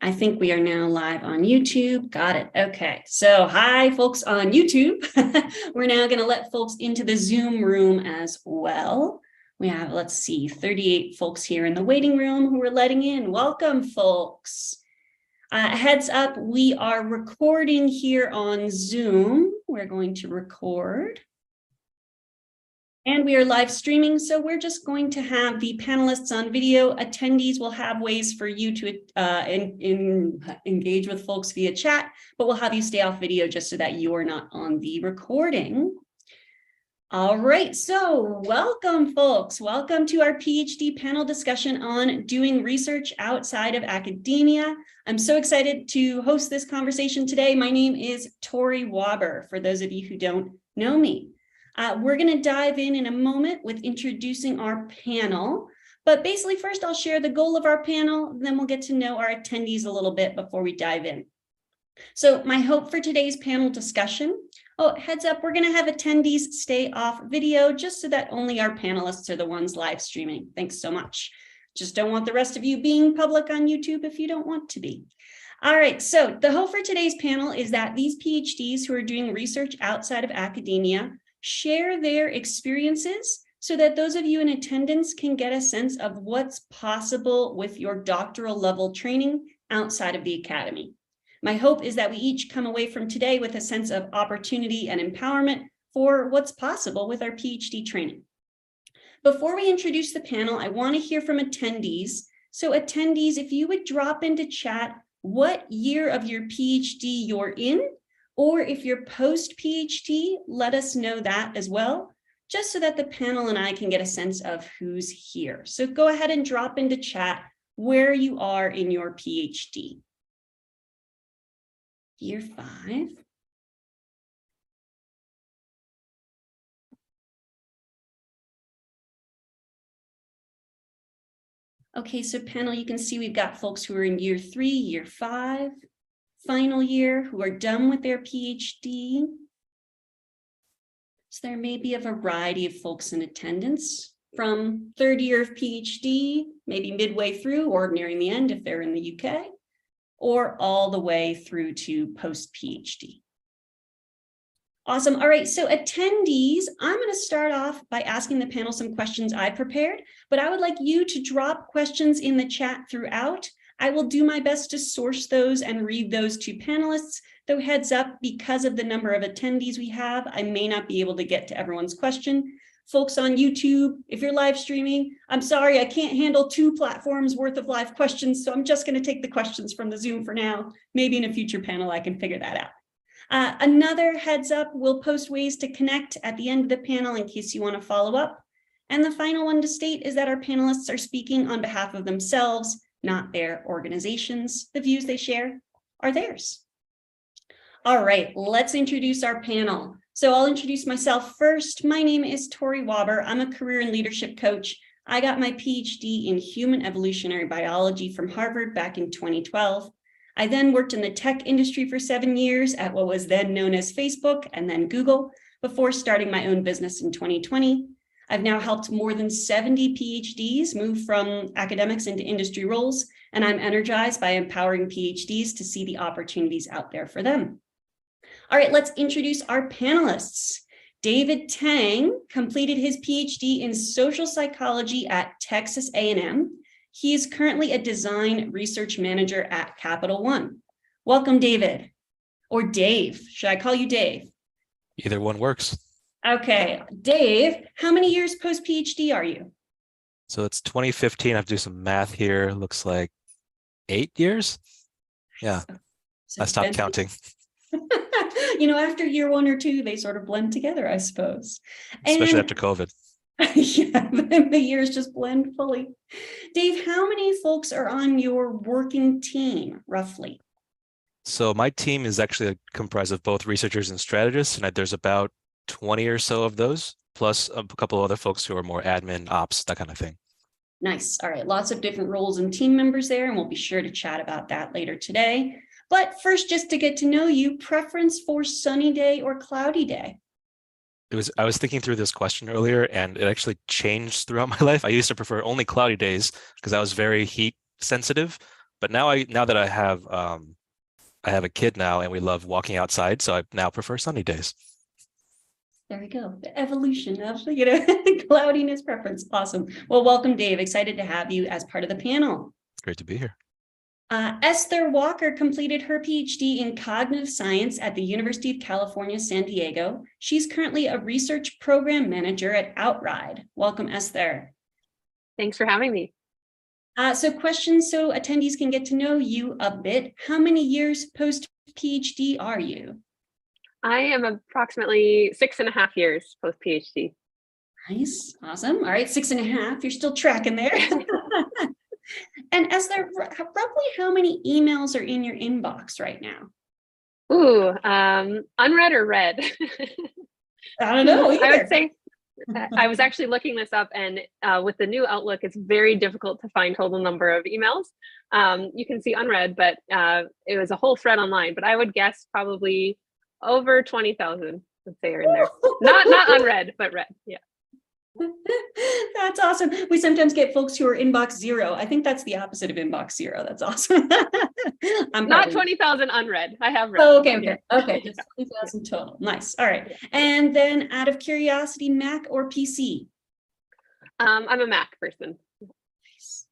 I think we are now live on YouTube. Got it. Okay. So hi, folks on YouTube. We're now going to let folks into the Zoom room as well. We have, let's see, 38 folks here in the waiting room who we're letting in. Welcome, folks. Heads up, we are recording here on Zoom. We're going to record. And we are live streaming, so we're just going to have the panelists on video. Attendees will have ways for you to engage with folks via chat, but we'll have you stay off video just so that you are not on the recording. All right, so welcome, folks. Welcome to our PhD panel discussion on doing research outside of academia. I'm so excited to host this conversation today. My name is Tori Waber, for those of you who don't know me. We're going to dive in a moment with introducing our panel, but basically first I'll share the goal of our panel, then we'll get to know our attendees a little bit before we dive in. So my hope for today's panel discussion, heads up, we're going to have attendees stay off video just so that only our panelists are the ones live streaming. Thanks so much. Just don't want the rest of you being public on YouTube if you don't want to be. All right, so the hope for today's panel is that these PhDs who are doing research outside of academia share their experiences so that those of you in attendance can get a sense of what's possible with your doctoral level training outside of the academy. My hope is that we each come away from today with a sense of opportunity and empowerment for what's possible with our PhD training. Before we introduce the panel, I want to hear from attendees. So attendees, if you would drop into chat what year of your PhD you're in, or if you're post-PhD, let us know that as well, just so that the panel and I can get a sense of who's here. So go ahead and drop into chat where you are in your PhD. Year 5. Okay, so panel, you can see we've got folks who are in year 3, year 5. Final year who are done with their PhD. So there may be a variety of folks in attendance from third year of PhD, maybe midway through or nearing the end if they're in the UK, or all the way through to post-PhD. Awesome. All right, so attendees, I'm going to start off by asking the panel some questions I prepared, but I would like you to drop questions in the chat throughout. I will do my best to source those and read those to panelists, though heads up, because of the number of attendees we have, I may not be able to get to everyone's question. Folks on YouTube, if you're live streaming, I'm sorry, I can't handle 2 platforms worth of live questions, so I'm just going to take the questions from the Zoom for now. Maybe in a future panel, I can figure that out. Another heads up, we'll post ways to connect at the end of the panel in case you want to follow up. And the final one to state is that our panelists are speaking on behalf of themselves, not their organizations. The views they share are theirs. All right, let's introduce our panel. So I'll introduce myself first. My name is Tori Waber. I'm a career and leadership coach. I got my PhD in human evolutionary biology from Harvard back in 2012. I then worked in the tech industry for 7 years at what was then known as Facebook and then Google before starting my own business in 2020. I've now helped more than 70 PhDs move from academics into industry roles, and I'm energized by empowering PhDs to see the opportunities out there for them. All right, let's introduce our panelists. David Tang completed his PhD in social psychology at Texas A&M. He is currently a design research manager at Capital One. Welcome, David, or Dave. Should I call you Dave? Either one works. Okay, Dave, how many years post-PhD are you? So it's 2015. I have to do some math here. Looks like 8 years. Yeah, So I stopped counting. You know, after year 1 or 2, they sort of blend together, I suppose. Especially after COVID. Yeah, the years just blend fully. Dave, how many folks are on your working team, roughly? So my team is actually comprised of both researchers and strategists, and there's about 20 or so of those, plus a couple of other folks who are more admin, ops, that kind of thing. Nice. All right. Lots of different roles and team members there, and we'll be sure to chat about that later today. But first, just to get to know you, preference for sunny day or cloudy day? I was thinking through this question earlier, and it actually changed throughout my life. I used to prefer only cloudy days because I was very heat sensitive. But now that I have a kid now and we love walking outside, so I now prefer sunny days. There we go. The evolution of, cloudiness preference. Awesome. Well, welcome, Dave. Excited to have you as part of the panel. It's great to be here. Esther Walker completed her PhD in cognitive science at the University of California, San Diego. She's currently a research program manager at Outride. Welcome, Esther. Thanks for having me. So questions so attendees can get to know you a bit. How many years post-PhD are you? I am approximately 6.5 years post-PhD. Nice, awesome. All right, 6.5, you're still tracking there. And Esther, roughly how many emails are in your inbox right now? Ooh, unread or read? I don't know either. I would say, I was actually looking this up, and with the new Outlook, it's very difficult to find total number of emails. You can see unread, but it was a whole thread online, but I would guess probably over 20,000, let's say, are in there. Not unread, but read, yeah. That's awesome. We sometimes get folks who are inbox zero. I think that's the opposite of inbox zero. That's awesome. I'm not 20,000 unread. I have read. Oh, okay. Yeah. Just 20,000 total. Nice. All right. And then out of curiosity, Mac or PC? I'm a Mac person. Nice.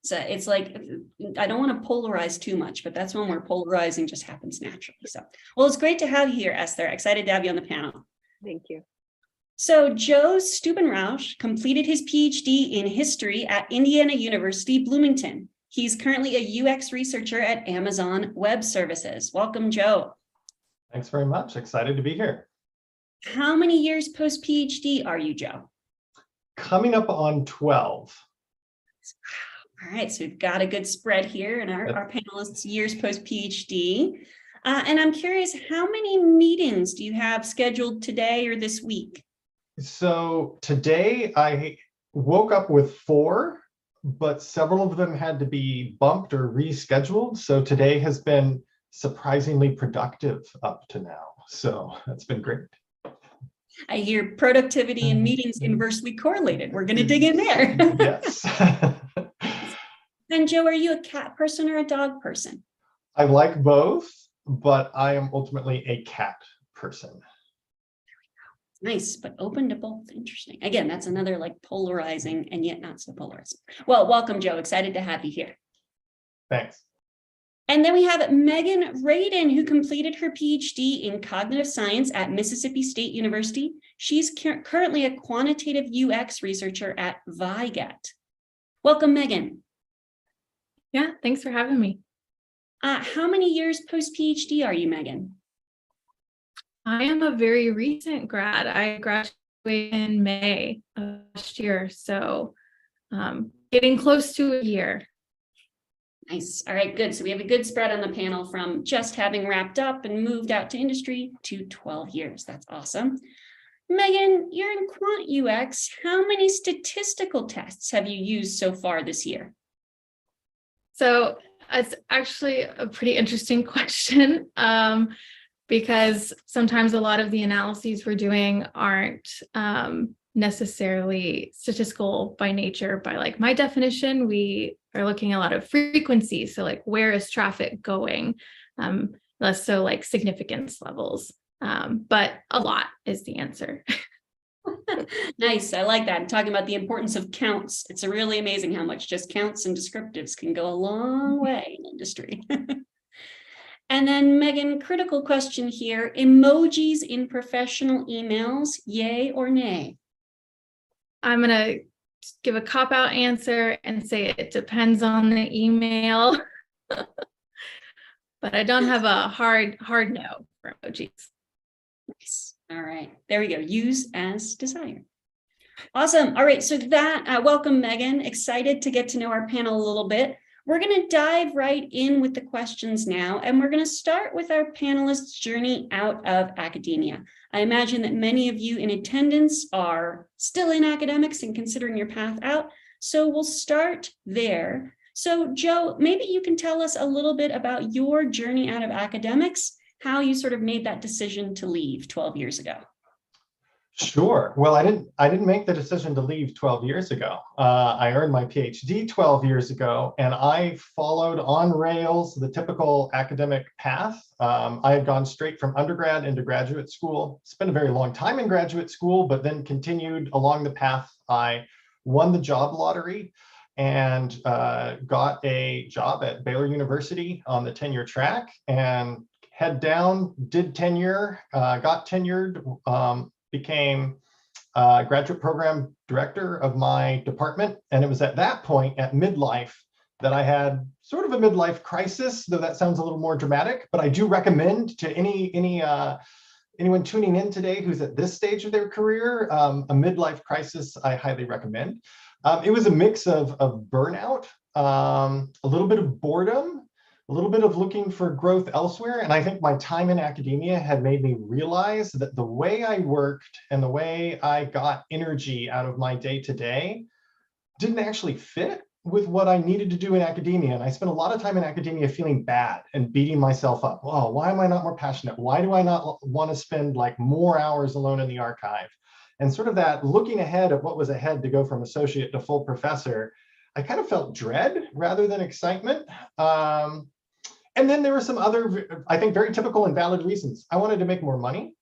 So it's like, I don't want to polarize too much, but that's when where polarizing just happens naturally. So, well, it's great to have you here, Esther. Excited to have you on the panel. Thank you. So Joe Stubenrausch completed his PhD in history at Indiana University, Bloomington. He's currently a UX researcher at Amazon Web Services. Welcome, Joe. Thanks very much. Excited to be here. How many years post-PhD are you, Joe? Coming up on 12. All right, so we've got a good spread here in our panelists' years post-PhD. And I'm curious, how many meetings do you have scheduled today or this week? So today I woke up with 4, but several of them had to be bumped or rescheduled. So today has been surprisingly productive up to now. So that's been great. I hear productivity and meetings inversely correlated. We're going to dig in there. Yes. And Joe, are you a cat person or a dog person? I like both, but I am ultimately a cat person. Nice, but open to both. Interesting. Again, that's another like polarizing and yet not so polarizing. Well, welcome, Joe. Excited to have you here. Thanks. And then we have Megan Radin, who completed her PhD in cognitive science at Mississippi State University. She's currently a quantitative UX researcher at Vygat. Welcome, Megan. Yeah, thanks for having me. How many years post-PhD are you, Megan? I am a very recent grad. I graduated in May of last year, so getting close to a year. Nice. All right, good. So we have a good spread on the panel from just having wrapped up and moved out to industry to 12 years. That's awesome. Megan, you're in Quant UX. How many statistical tests have you used so far this year? So it's actually a pretty interesting question because sometimes a lot of the analyses we're doing aren't necessarily statistical by nature. By like my definition, we are looking at a lot of frequency. So like, where is traffic going? Less so like significance levels, but a lot is the answer. Nice. I like that. I'm talking about the importance of counts. It's really amazing how much just counts and descriptives can go a long way in industry. And then Megan, critical question here, emojis in professional emails, yay or nay? I'm going to give a cop-out answer and say it depends on the email, but I don't have a hard no for emojis. Nice. All right, there we go. Use as desired. Awesome. All right, so that welcome, Megan. Excited to get to know our panel a little bit. We're going to dive right in with the questions now, and we're going to start with our panelists' journey out of academia. I imagine that many of you in attendance are still in academics and considering your path out, so we'll start there. So Joe, maybe you can tell us a little bit about your journey out of academics, how you sort of made that decision to leave 12 years ago. Sure. Well, I didn't make the decision to leave 12 years ago. I earned my PhD 12 years ago, and I followed on rails the typical academic path. I had gone straight from undergrad into graduate school, spent a very long time in graduate school, but then continued along the path. I won the job lottery and got a job at Baylor University on the tenure track, and head down, did tenure, got tenured, became graduate program director of my department. And it was at that point, at midlife, that I had sort of a midlife crisis, though that sounds a little more dramatic. But I do recommend to anyone tuning in today who's at this stage of their career, a midlife crisis, I highly recommend. It was a mix of burnout, a little bit of boredom, a little bit of looking for growth elsewhere. And I think my time in academia had made me realize that the way I worked and the way I got energy out of my day-to-day didn't actually fit with what I needed to do in academia. And I spent a lot of time in academia feeling bad and beating myself up. Oh, why am I not more passionate? Why do I not want to spend like more hours alone in the archive? And sort of that looking ahead at what was ahead to go from associate to full professor, I kind of felt dread rather than excitement. And then there were some other, I think, very typical and valid reasons. I wanted to make more money.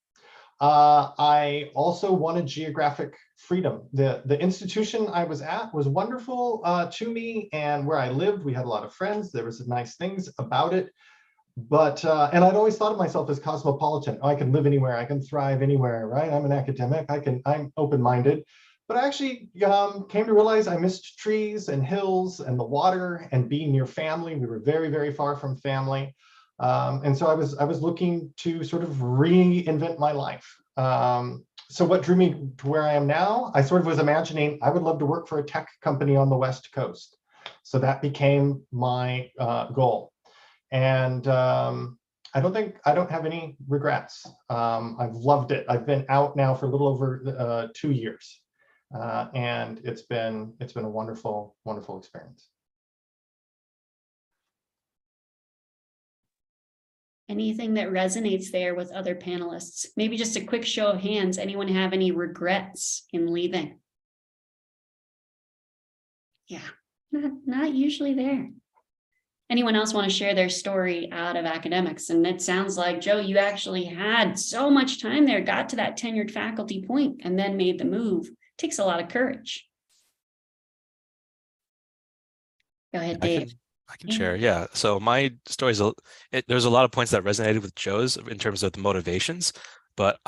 I also wanted geographic freedom. The institution I was at was wonderful to me, and where I lived, we had a lot of friends. There was nice things about it. But, and I'd always thought of myself as cosmopolitan. I can live anywhere, I can thrive anywhere, right? I'm an academic, I'm open-minded. But I actually came to realize I missed trees and hills and the water and being near family. We were very, very far from family. And so I was looking to sort of reinvent my life. So what drew me to where I am now, I sort of was imagining I would love to work for a tech company on the West Coast. So that became my goal. And I don't have any regrets. I've loved it. I've been out now for a little over 2 years. And it's been a wonderful, wonderful experience. Anything that resonates there with other panelists? Maybe just a quick show of hands. Anyone have any regrets in leaving? Yeah, not usually there. Anyone else want to share their story out of academics? And it sounds like, Joe, you actually had so much time there, got to that tenured faculty point, and then made the move. Takes a lot of courage. Go ahead, Dave. I can share. Yeah. So my story is, there's a lot of points that resonated with Joe's in terms of the motivations, but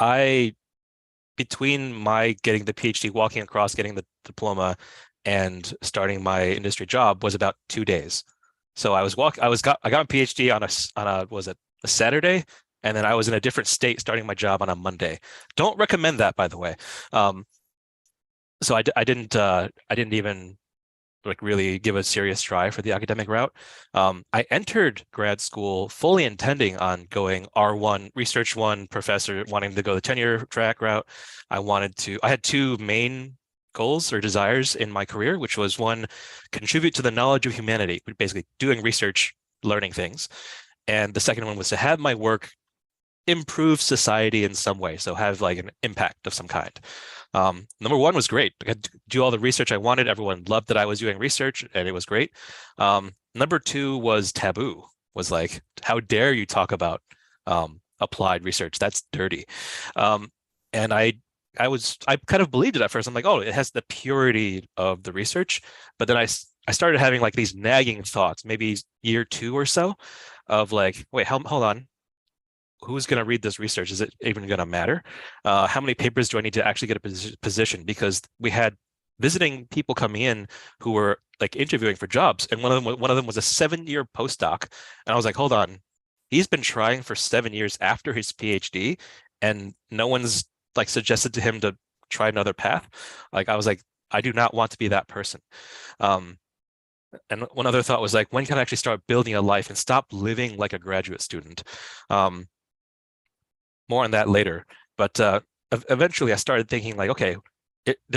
between my getting the PhD, walking across, getting the diploma, and starting my industry job was about 2 days. So I got my PhD on a Saturday, and then I was in a different state starting my job on a Monday. Don't recommend that, by the way. So I didn't even like really give a serious try for the academic route. I entered grad school fully intending on going R1, research 1, professor, wanting to go the tenure track route. I had two main goals or desires in my career, which was one, contribute to the knowledge of humanity, basically doing research, learning things. And the second one was to have my work improve society in some way, so have like an impact of some kind. Number one was great. I could do all the research I wanted. Everyone loved that I was doing research, and it was great. Number two was taboo. Was like, how dare you talk about applied research? That's dirty. And I kind of believed it at first. I'm like, oh, it has the purity of the research. But then I started having like these nagging thoughts, maybe year 2 or so, of like, wait, hold on. Who's going to read this research? Is it even going to matter? How many papers do I need to actually get a position? Because we had visiting people coming in who were like interviewing for jobs, and one of them was a 7-year postdoc, and I was like, hold on, he's been trying for 7 years after his PhD, and no one's like suggested to him to try another path. Like I was like, I do not want to be that person. And one other thought was like, when can I actually start building a life and stop living like a graduate student? More on that later, but eventually I started thinking like, okay,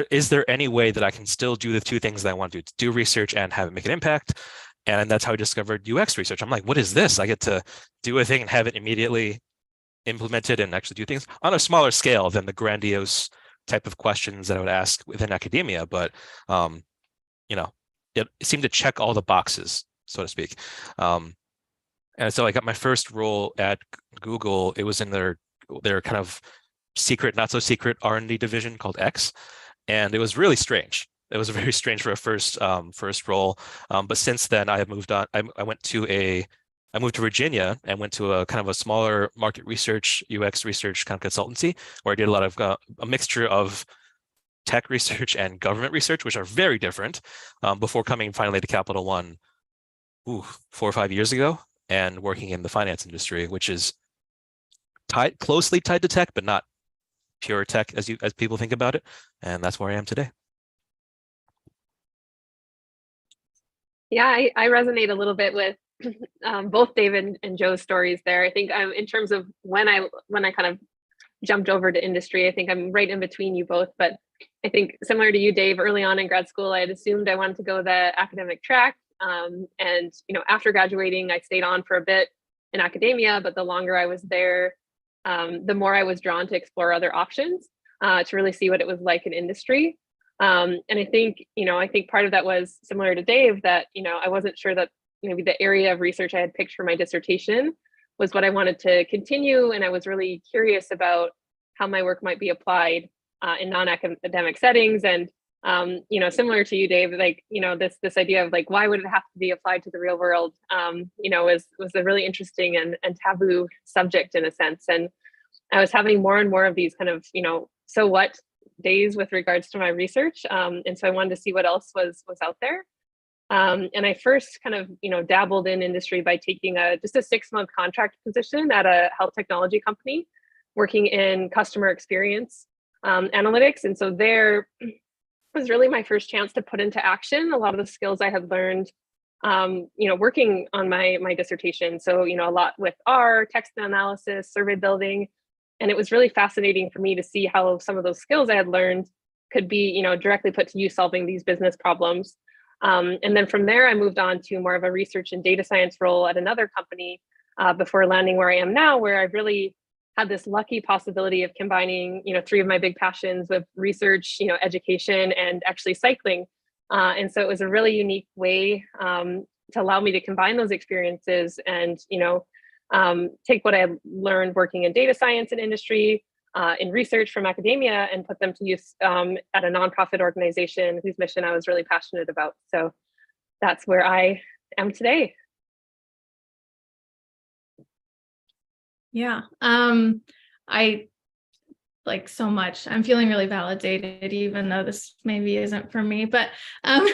is there any way that I can still do the two things that I want to do research and have it make an impact? And that's how I discovered UX research. I'm like, what is this? I get to do a thing and have it immediately implemented and actually do things on a smaller scale than the grandiose type of questions that I would ask within academia, but it seemed to check all the boxes, so to speak. And so I got my first role at Google. It was in their kind of secret, not so secret R&D division called X, and it was really strange. It was very strange for a first role. But since then, I have moved on. I moved to Virginia and went to a kind of a smaller market research, UX research kind of consultancy, where I did a lot of a mixture of tech research and government research, which are very different, before coming finally to Capital One 4 or 5 years ago and working in the finance industry, which is closely tied to tech, but not pure tech as people think about it. And that's where I am today. Yeah, I resonate a little bit with both David and Joe's stories there. I think in terms of when I kind of jumped over to industry, I think I'm right in between you both. But I think similar to you, Dave, early on in grad school, I had assumed I wanted to go the academic track. And after graduating, I stayed on for a bit in academia, but the longer I was there, the more I was drawn to explore other options, to really see what it was like in industry. And I think part of that was similar to Dave, that, I wasn't sure that maybe the area of research I had picked for my dissertation was what I wanted to continue. And I was really curious about how my work might be applied in non-academic settings. And, similar to you, Dave, like, this idea of like, why would it have to be applied to the real world, was a really interesting and taboo subject in a sense. And I was having more and more of these kind of, so what days with regards to my research. And so I wanted to see what else was out there. And I first kind of, dabbled in industry by taking just a 6-month contract position at a health technology company, working in customer experience analytics. And so there was really my first chance to put into action a lot of the skills I had learned, working on my dissertation. So, a lot with R, text analysis, survey building. And it was really fascinating for me to see how some of those skills I had learned could be, directly put to use solving these business problems. And then from there, I moved on to more of a research and data science role at another company before landing where I am now, where I've really had this lucky possibility of combining, 3 of my big passions with research, education, and actually cycling. And so it was a really unique way to allow me to combine those experiences and, take what I learned working in data science and industry, in research from academia, and put them to use at a nonprofit organization whose mission I was really passionate about. So that's where I am today. Yeah. I like so much. I'm feeling really validated, even though this maybe isn't for me, but I've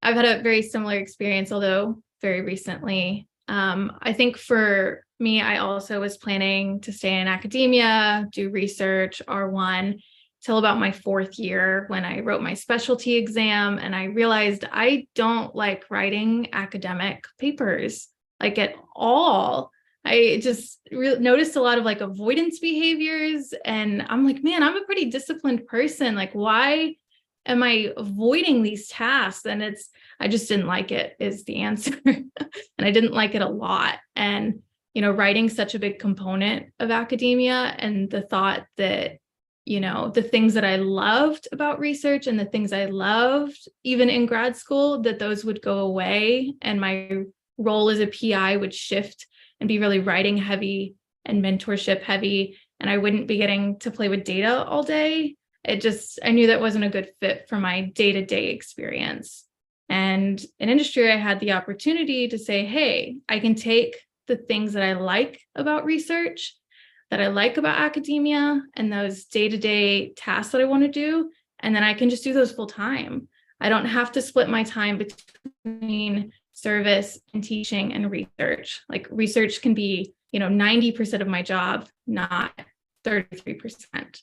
had a very similar experience, although very recently. I think for me, I also was planning to stay in academia, do research, R1, till about my 4th year when I wrote my specialty exam. And I realized I don't like writing academic papers, like at all. I just noticed a lot of like avoidance behaviors. And I'm like, man, I'm a pretty disciplined person. Like, why am I avoiding these tasks? And I just didn't like it is the answer. And I didn't like it a lot. And, writing such a big component of academia, and the thought that, the things that I loved about research and the things I loved even in grad school, that those would go away and my role as a PI would shift and be really writing heavy and mentorship heavy. And I wouldn't be getting to play with data all day. I knew that wasn't a good fit for my day-to-day experience. And in industry, I had the opportunity to say, hey, I can take the things that I like about research, that I like about academia, and those day-to-day tasks that I want to do, and then I can just do those full time. I don't have to split my time between service and teaching and research. Like research can be, 90% of my job, not 33%.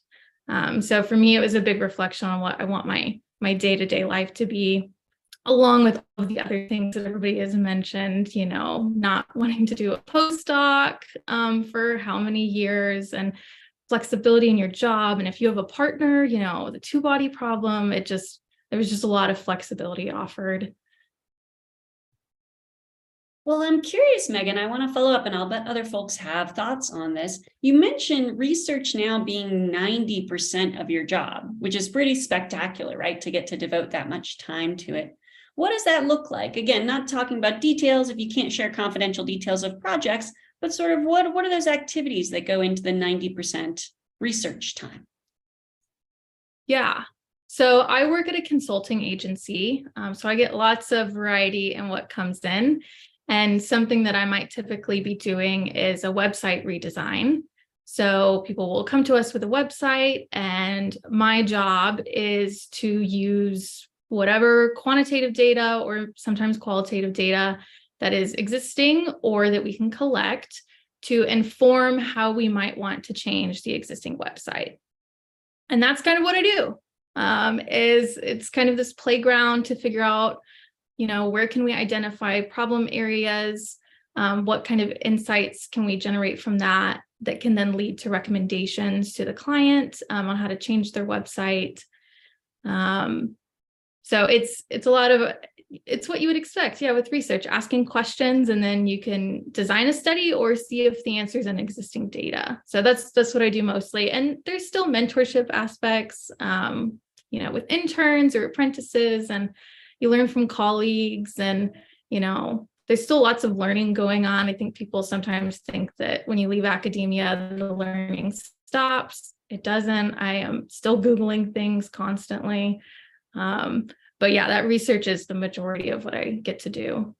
So for me, it was a big reflection on what I want my day-to-day life to be, along with all the other things that everybody has mentioned, not wanting to do a postdoc for how many years, and flexibility in your job. And if you have a partner, the 2-body problem, there was just a lot of flexibility offered. Well, I'm curious, Megan, I want to follow up, and I'll bet other folks have thoughts on this. You mentioned research now being 90% of your job, which is pretty spectacular, right? To get to devote that much time to it. What does that look like? Again, not talking about details if you can't share confidential details of projects, but sort of what are those activities that go into the 90% research time? Yeah. So I work at a consulting agency. So I get lots of variety in what comes in. And something that I might typically be doing is a website redesign. So people will come to us with a website, and my job is to use whatever quantitative data or sometimes qualitative data that is existing or that we can collect to inform how we might want to change the existing website. And that's kind of what I do. It's kind of this playground to figure out, where can we identify problem areas? What kind of insights can we generate from that can then lead to recommendations to the client on how to change their website. So it's a lot of, it's what you would expect, with research, asking questions, and then you can design a study or see if the answer is in existing data. So that's what I do mostly. And there's still mentorship aspects, with interns or apprentices, and you learn from colleagues, and, there's still lots of learning going on. I think people sometimes think that when you leave academia, the learning stops. It doesn't. I am still Googling things constantly. But yeah, that research is the majority of what I get to do.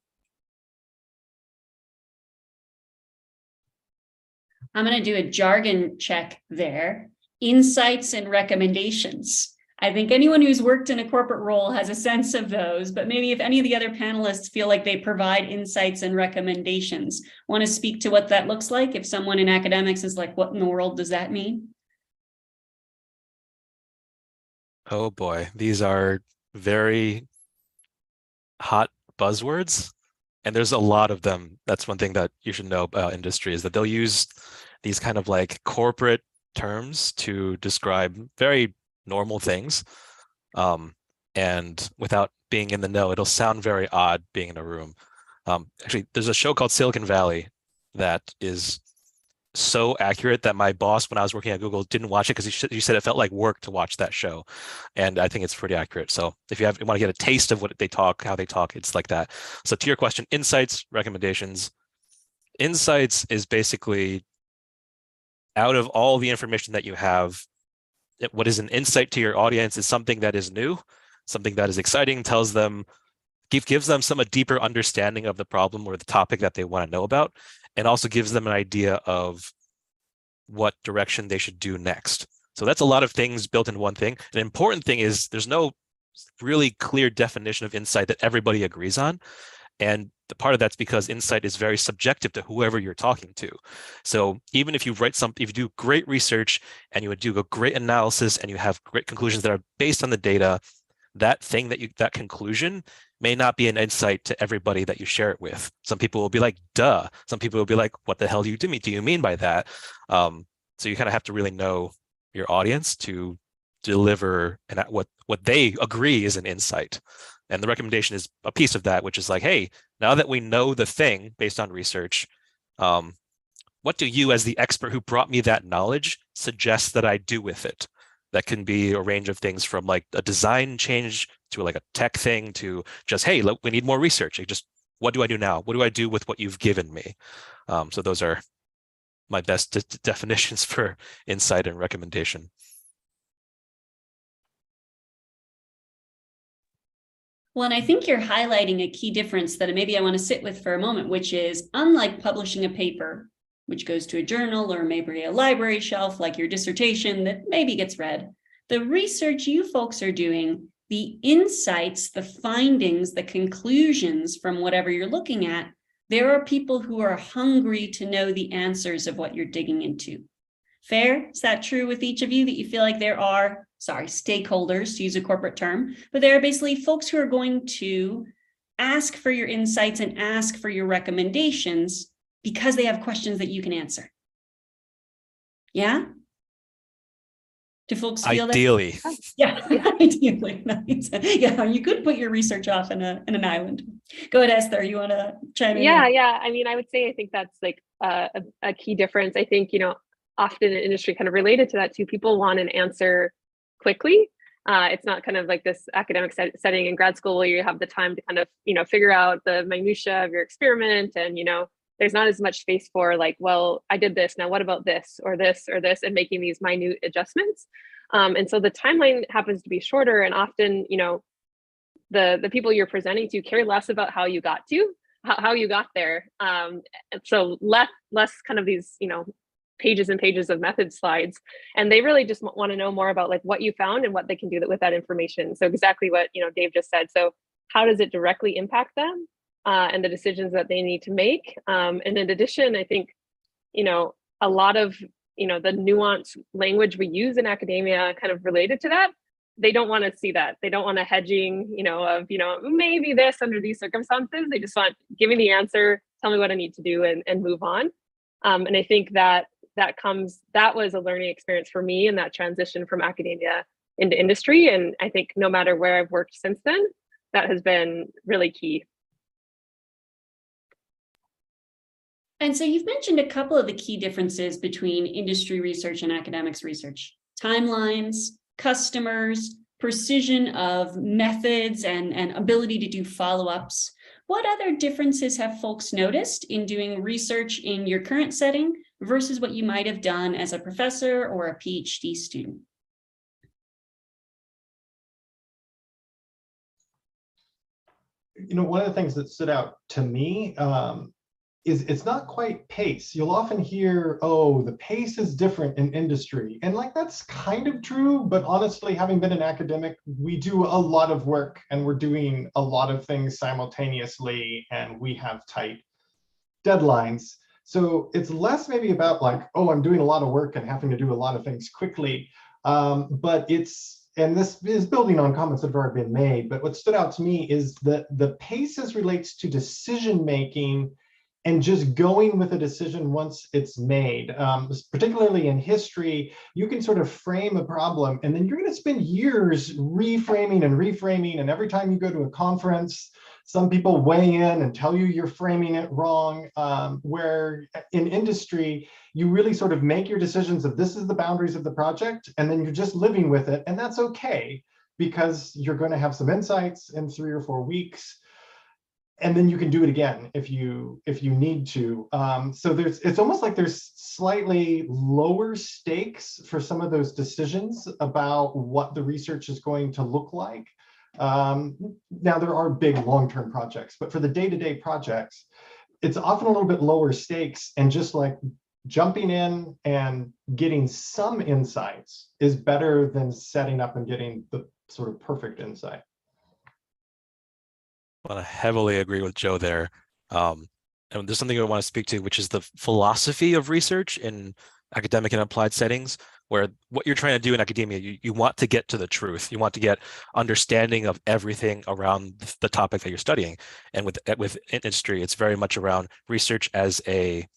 I'm going to do a jargon check there. Insights and recommendations. I think anyone who's worked in a corporate role has a sense of those, but maybe if any of the other panelists feel like they provide insights and recommendations, want to speak to what that looks like? If someone in academics is like, what in the world does that mean? Oh boy, these are very hot buzzwords, and there's a lot of them. That's one thing that you should know about industry, is that they'll use these kind of like corporate terms to describe very normal things. And without being in the know, it'll sound very odd being in a room. Actually, there's a show called Silicon Valley that is so accurate that my boss, when I was working at Google, didn't watch it because he said it felt like work to watch that show. And I think it's pretty accurate. So if you want to get a taste of what they talk, how they talk, it's like that. So to your question, insights, recommendations. Insights is basically, out of all the information that you have, what is an insight to your audience is something that is new, something that is exciting, gives them a deeper understanding of the problem or the topic that they want to know about, and also gives them an idea of what direction they should do next. So that's a lot of things built in one thing. An important thing is there's no really clear definition of insight that everybody agrees on. And the part of that's because insight is very subjective to whoever you're talking to. So even if you if you do great research and you would do a great analysis and you have great conclusions that are based on the data, that conclusion may not be an insight to everybody that you share it with. Some people will be like, duh. Some people will be like, what the hell do you mean by that? So you kind of have to really know your audience to deliver and what they agree is an insight. And the recommendation is a piece of that, which is like, hey, now that we know the thing based on research, what do you, as the expert who brought me that knowledge, suggest that I do with it? That can be a range of things from like a design change to like a tech thing to just, hey, look, we need more research. Just what do I do now? What do I do with what you've given me? So those are my best definitions for insight and recommendation. Well, and I think you're highlighting a key difference that maybe I want to sit with for a moment, which is, unlike publishing a paper, which goes to a journal or maybe a library shelf, like your dissertation that maybe gets read, the research you folks are doing, the insights, the findings, the conclusions from whatever you're looking at, there are people who are hungry to know the answers of what you're digging into. Fair? Is that true with each of you, that you feel like there are, stakeholders, to use a corporate term, but there are basically folks who are going to ask for your insights and ask for your recommendations because they have questions that you can answer? Yeah? Do folks feel that? Ideally. Yeah, ideally. Yeah, you could put your research off in an island. Go ahead, Esther. You want to chime in? Yeah. I mean, I would say I think that's like a key difference. I think, often in industry kind of related to that too, people want an answer quickly. It's not kind of like this academic setting in grad school where you have the time to kind of, figure out the minutia of your experiment. And, there's not as much space for like, well, I did this, now what about this or this or this, and making these minute adjustments. And so the timeline happens to be shorter, and often, the people you're presenting to care less about how you got there. So less kind of these, pages and pages of method slides, and they really just want to know more about like what you found and what they can do with that information. So exactly what Dave just said. So how does it directly impact them and the decisions that they need to make? And in addition, I think a lot of the nuanced language we use in academia kind of related to that, they don't want to see that. They don't want a hedging, of maybe this under these circumstances. They just want, give me the answer, tell me what I need to do, and move on. And I think that was a learning experience for me in that transition from academia into industry. And I think no matter where I've worked since then, that has been really key. And so you've mentioned a couple of the key differences between industry research and academics research: timelines, customers, precision of methods, and ability to do follow-ups. What other differences have folks noticed in doing research in your current setting versus what you might have done as a professor or a PhD student? One of the things that stood out to me is it's not quite pace. You'll often hear, oh, the pace is different in industry. And like, that's kind of true, but honestly, having been an academic, we do a lot of work and we're doing a lot of things simultaneously, and we have tight deadlines. So it's less maybe about like, oh, I'm doing a lot of work and having to do a lot of things quickly. But and this is building on comments that have already been made, but what stood out to me is that the pace as relates to decision-making and just going with a decision once it's made. Particularly in history, you can sort of frame a problem and then you're going to spend years reframing, and every time you go to a conference, some people weigh in and tell you you're framing it wrong, where in industry, you really sort of make your decisions of this is the boundaries of the project, and then you're just living with it, and that's okay, because you're going to have some insights in 3 or 4 weeks. And then you can do it again if you need to. So it's almost like there's slightly lower stakes for some of those decisions about what the research is going to look like. Now there are big long-term projects, but for the day-to-day projects, it's often a little bit lower stakes, and just like jumping in and getting some insights is better than setting up and getting the sort of perfect insight. I want to heavily agree with Joe there. And there's something I want to speak to, which is the philosophy of research in academic and applied settings, where what you're trying to do in academia, you want to get to the truth. You want to get understanding of everything around the topic that you're studying. And with industry, it's very much around research as a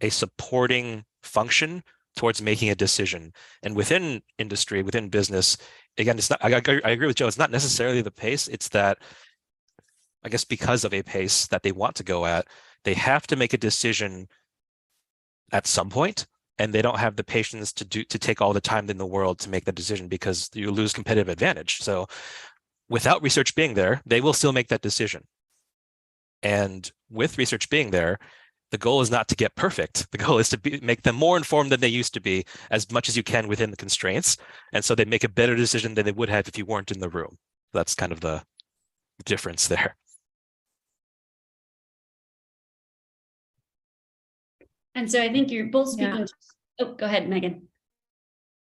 supporting function towards making a decision. And within industry, within business, again, it's not, I agree with Joe, it's not necessarily the pace, it's that, I guess because of a pace that they want to go at, they have to make a decision at some point, and they don't have the patience to take all the time in the world to make the decision, because you lose competitive advantage. So without research being there, they will still make that decision. And with research being there, the goal is not to get perfect. The goal is to make them more informed than they used to be, as much as you can within the constraints. And so they make a better decision than they would have if you weren't in the room. That's kind of the difference there. And so I think you're both speaking. Oh, go ahead, Megan.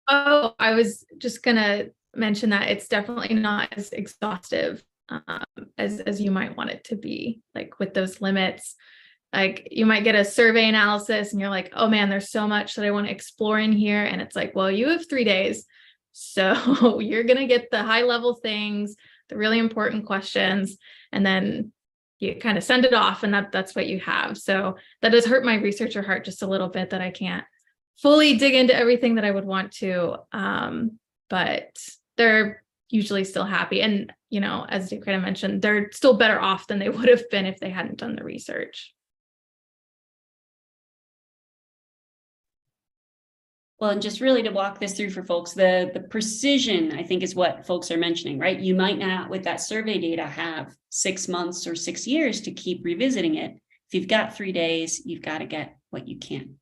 Oh, I was just gonna mention that it's definitely not as exhaustive as you might want it to be, like with those limits. Like you might get a survey analysis and you're like, oh man, there's so much that I want to explore in here. And it's like, well, you have 3 days. So you're going to get the high level things, the really important questions, and then you kind of send it off, and that's what you have. So that does hurt my researcher heart just a little bit, that I can't fully dig into everything that I would want to. But they're usually still happy. And, you know, as Dave kind of mentioned, they're still better off than they would have been if they hadn't done the research. Well, and just really to walk this through for folks, the precision, I think, is what folks are mentioning, right? You might not, with that survey data, have 6 months or 6 years to keep revisiting it. If you've got 3 days, you've got to get what you can.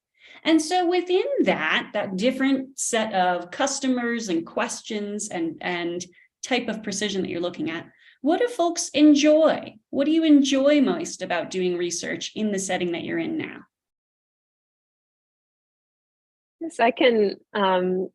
And so within that different set of customers and questions and type of precision that you're looking at, what do folks enjoy? What do you enjoy most about doing research in the setting that you're in now? Yes, I can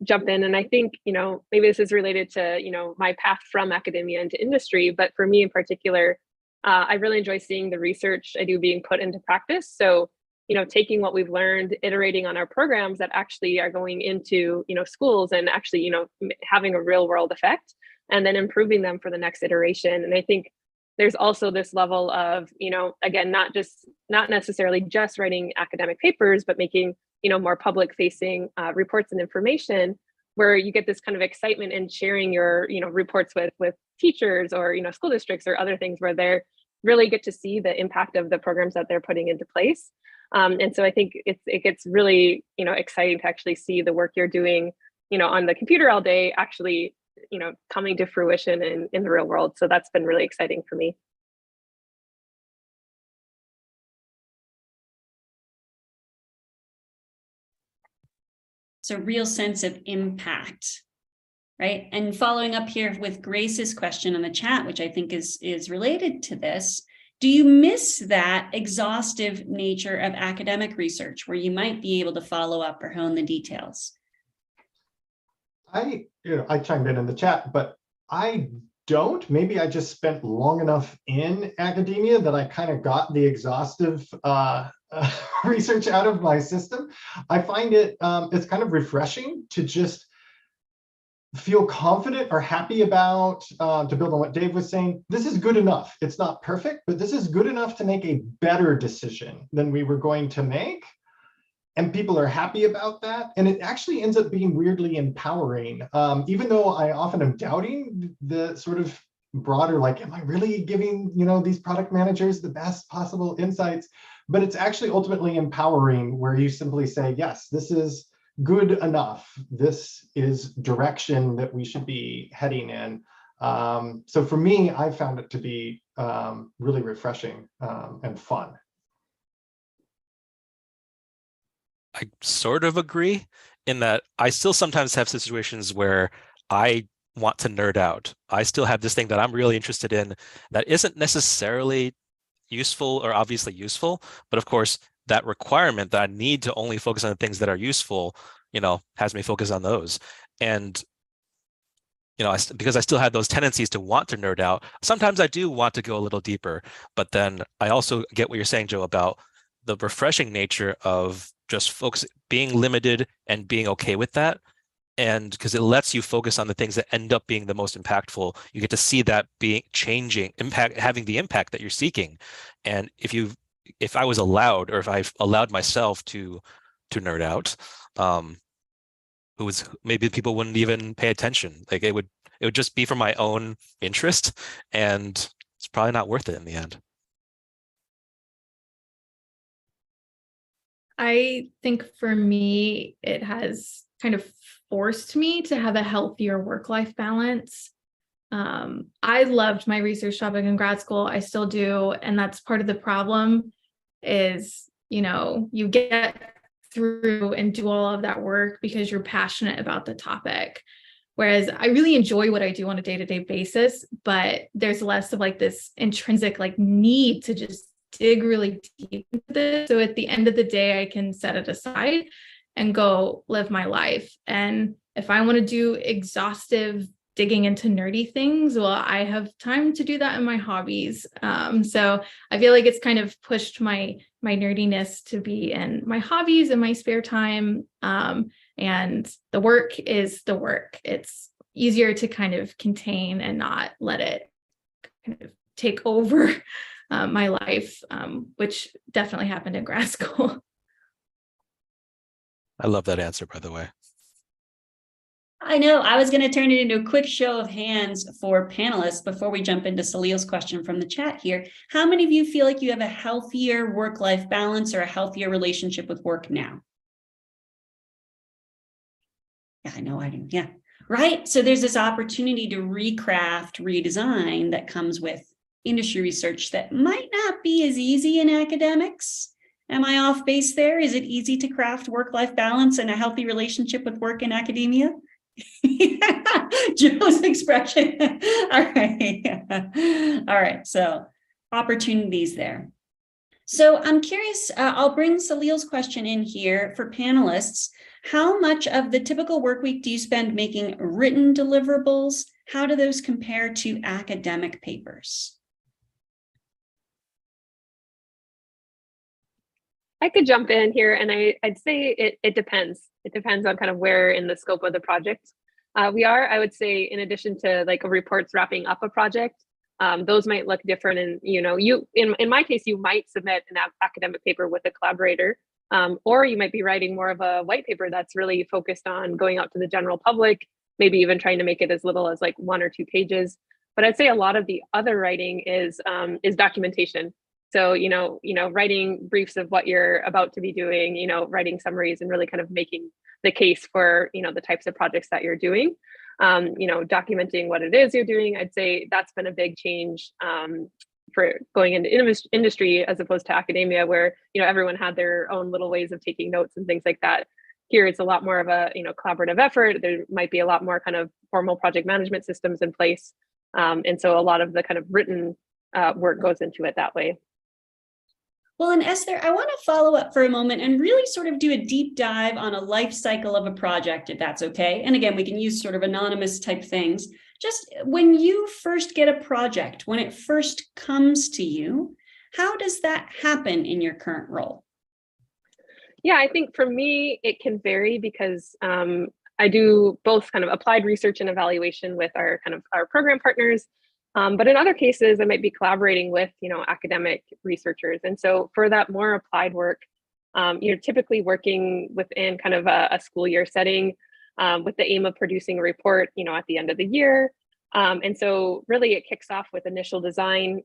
jump in. And I think, you know, maybe this is related to, you know, my path from academia into industry. But for me in particular, I really enjoy seeing the research I do being put into practice. So, you know, taking what we've learned, iterating on our programs that actually are going into, you know, schools and actually, you know, having a real world effect, and then improving them for the next iteration. And I think there's also this level of, you know, again, not necessarily just writing academic papers, but making, you know, more public facing reports and information, where you get this kind of excitement in sharing your, you know, reports with teachers or, you know, school districts or other things, where they're really get to see the impact of the programs that they're putting into place. And so I think it gets really, you know, exciting to actually see the work you're doing, you know, on the computer all day actually, you know, coming to fruition in the real world. So that's been really exciting for me. So real sense of impact, right? And following up here with Grace's question in the chat, which I think is related to this, do you miss that exhaustive nature of academic research where you might be able to follow up or hone the details? I chimed in the chat, but I don't. Maybe I just spent long enough in academia that I kind of got the exhaustive research out of my system. I find it's kind of refreshing to just feel confident or happy about, to build on what Dave was saying, this is good enough. It's not perfect, but this is good enough to make a better decision than we were going to make. And people are happy about that. And it actually ends up being weirdly empowering, even though I often am doubting the sort of broader, like, am I really giving, you know, these product managers the best possible insights? But it's actually ultimately empowering, where you simply say, yes, this is good enough. This is direction that we should be heading in. So for me, I found it to be really refreshing and fun. I sort of agree in that I still sometimes have situations where I want to nerd out. I still have this thing that I'm really interested in that isn't necessarily useful or obviously useful, but of course that requirement that I need to only focus on the things that are useful, you know, has me focus on those. And you know, because I still had those tendencies to want to nerd out, sometimes I do want to go a little deeper, but then I also get what you're saying, Joe, about the refreshing nature of just focus, being limited and being okay with that. And because it lets you focus on the things that end up being the most impactful, you get to see that being changing, impact, having the impact that you're seeking. And if I was allowed, or if I allowed myself to nerd out, maybe people wouldn't even pay attention. Like it would just be for my own interest, and it's probably not worth it in the end. I think for me, it has kind of forced me to have a healthier work-life balance. I loved my research topic in grad school. I still do. And that's part of the problem is, you know, you get through and do all of that work because you're passionate about the topic. Whereas I really enjoy what I do on a day-to-day basis, but there's less of like this intrinsic like need to just dig really deep into this. So at the end of the day, I can set it aside and go live my life. And if I want to do exhaustive digging into nerdy things, well, I have time to do that in my hobbies. So I feel like it's kind of pushed my nerdiness to be in my hobbies and my spare time. And the work is the work. It's easier to kind of contain and not let it kind of take over my life, which definitely happened in grad school. I love that answer, by the way. I know. I was going to turn it into a quick show of hands for panelists before we jump into Salil's question from the chat here. How many of you feel like you have a healthier work-life balance or a healthier relationship with work now? Yeah, I know I do. Yeah, right. So there's this opportunity to recraft, redesign that comes with industry research that might not be as easy in academics. Am I off base there? Is it easy to craft work-life balance and a healthy relationship with work in academia? Joe's expression. All right. All right. So opportunities there. So I'm curious, I'll bring Salil's question in here for panelists. How much of the typical work week do you spend making written deliverables? How do those compare to academic papers? I could jump in here, and I'd say it depends. It depends on kind of where in the scope of the project we are. I would say, in addition to like reports wrapping up a project, those might look different. And in my case, you might submit an academic paper with a collaborator, or you might be writing more of a white paper that's really focused on going out to the general public, maybe even trying to make it as little as like 1 or 2 pages. But I'd say a lot of the other writing is documentation. So, writing briefs of what you're about to be doing, writing summaries and really kind of making the case for, the types of projects that you're doing, documenting what it is you're doing. I'd say that's been a big change for going into industry as opposed to academia, where, everyone had their own little ways of taking notes and things like that. Here, it's a lot more of a, collaborative effort. There might be a lot more kind of formal project management systems in place. And so a lot of the kind of written work goes into it that way. Well, and Esther, I want to follow up for a moment and really sort of do a deep dive on a life cycle of a project, if that's okay. And again, we can use sort of anonymous type things. Just when you first get a project, when it first comes to you, how does that happen in your current role? Yeah, I think for me, it can vary because I do both kind of applied research and evaluation with our program partners. But in other cases, I might be collaborating with, academic researchers. And so for that more applied work, you're typically working within kind of a school year setting with the aim of producing a report, at the end of the year. And so really it kicks off with initial design,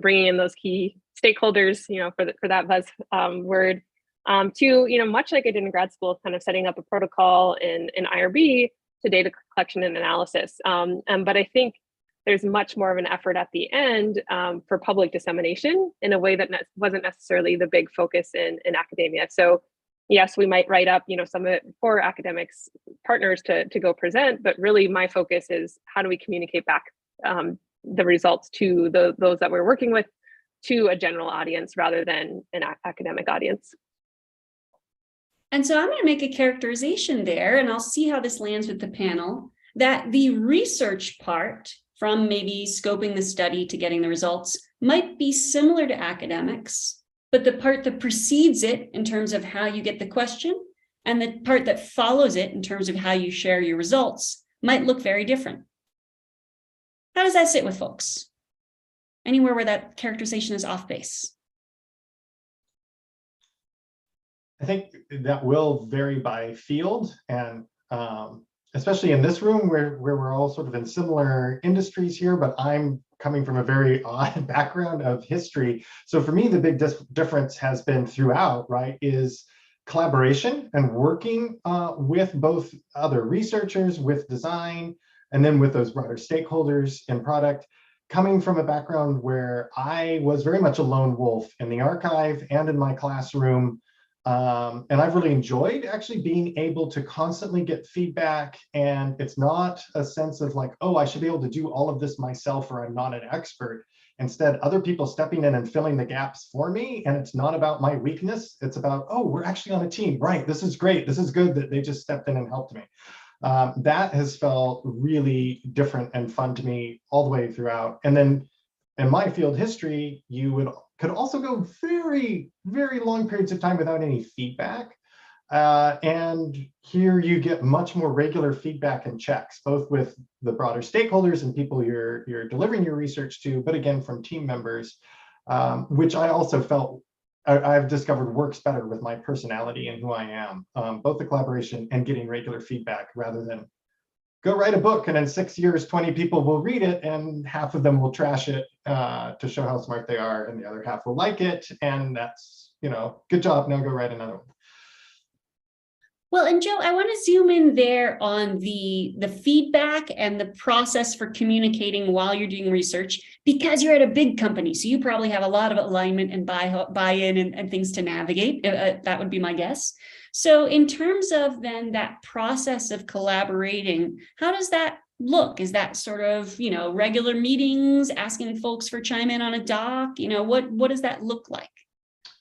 bringing in those key stakeholders, for that buzz word, to, much like I did in grad school, kind of setting up a protocol in IRB to data collection and analysis. But I think there's much more of an effort at the end for public dissemination in a way that wasn't necessarily the big focus in academia. So yes, we might write up, some of it for academics partners to go present, but really my focus is how do we communicate back the results to those that we're working with to a general audience rather than an academic audience. And so I'm going to make a characterization there, and I'll see how this lands with the panel, that the research part from maybe scoping the study to getting the results might be similar to academics, but the part that precedes it in terms of how you get the question and the part that follows it in terms of how you share your results might look very different. How does that sit with folks? Anywhere where that characterization is off base? I think that will vary by field, and especially in this room where we're all sort of in similar industries here, but I'm coming from a very odd background of history. So for me, the big difference has been throughout, right, is collaboration and working with both other researchers, with design, and then with those broader stakeholders in product. Coming from a background where I was very much a lone wolf in the archive and in my classroom, and I've really enjoyed actually being able to constantly get feedback, and it's not a sense of like, oh, I should be able to do all of this myself or I'm not an expert. Instead, other people stepping in and filling the gaps for me, and it's not about my weakness. It's about, oh, we're actually on a team, right? This is great. This is good that they just stepped in and helped me. That has felt really different and fun to me all the way throughout. And then in my field, history, you could also go very, very long periods of time without any feedback. And here you get much more regular feedback and checks, both with the broader stakeholders and people you're delivering your research to, but again, from team members, which I also felt I've discovered works better with my personality and who I am, both the collaboration and getting regular feedback rather than go write a book and in 6 years, 20 people will read it and half of them will trash it to show how smart they are and the other half will like it. And that's, good job, now go write another one. Well, and Joe, I want to zoom in there on the feedback and the process for communicating while you're doing research, because you're at a big company. So you probably have a lot of alignment and buy-in and things to navigate. That would be my guess. So in terms of then that process of collaborating, how does that look? Is that sort of, regular meetings, asking folks for chime in on a doc? What does that look like?